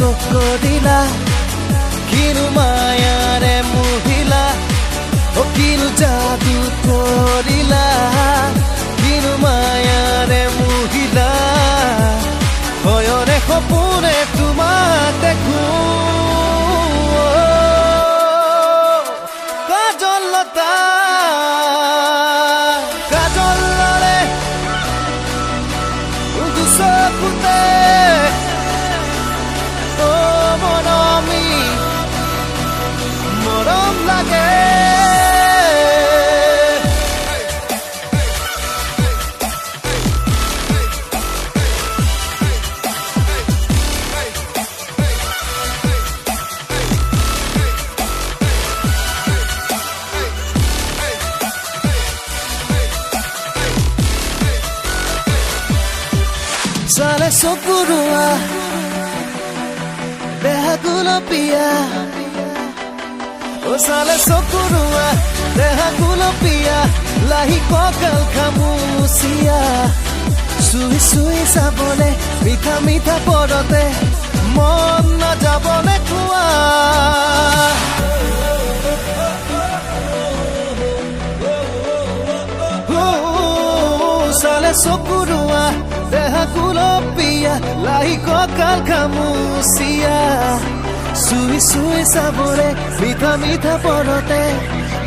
কৰিলা কিনো মায়াৰে মুহিলা কিনো যাদু কৰিলা কিনো মায়াৰে মুহিলা হয়ৰে সপোনে তোমাক দেখো কাজলতা কাজলৰে দুচকুতে মৰমী মৰম লাগে Sale sokurua deja gulopia O sale sokurua deja gulopia lahi kokal khamusia Sui sui sabole mitha mitha porote mon na jabole kuwa Sale sokurua deja gulopia lahi kokal khamusia Sui sui sabore mitha mitha porote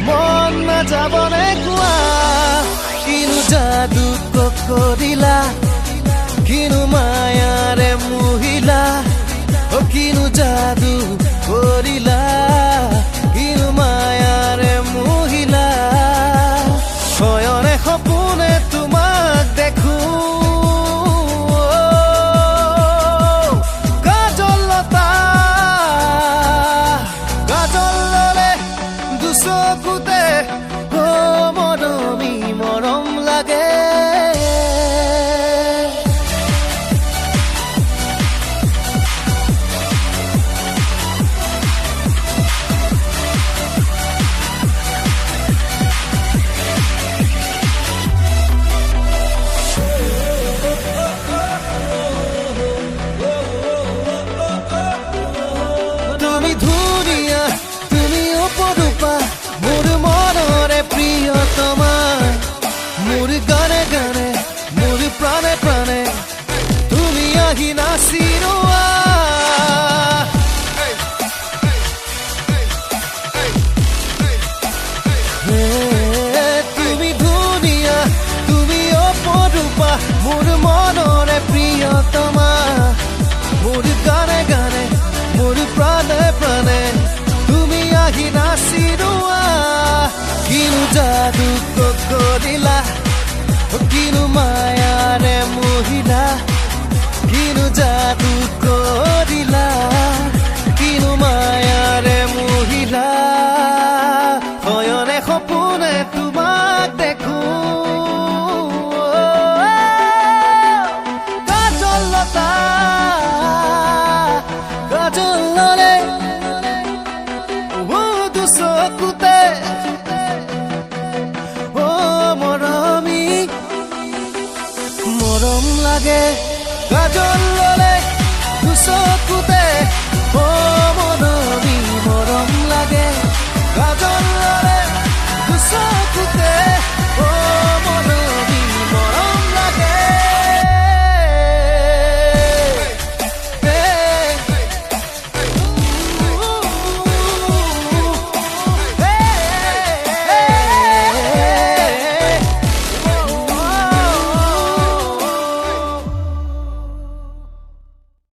mon na jabone kuwa Kinu jadu kokorila Kinu mayare muhila O kinu jadu korila Kinu mayare muhila Hoyone khopune tumak dekhu Sokute moromi morom lage Tumi dhuniya tumi oporupa Mur monore priyotama Mur gane gane Mur prane prane Tumi ahi nasirua Tumi dhuniya Tumi oporupa Mur monore priyotama Mur gane gane Mur prane prane Tumi ahi nasirua Kinu jadu kokorila Kinu mayare muhila Kinu jadu korila Kinu mayare muhila Hoyone khopune tumak dekhu Kajolata Kajolare Sokute morom lage kajol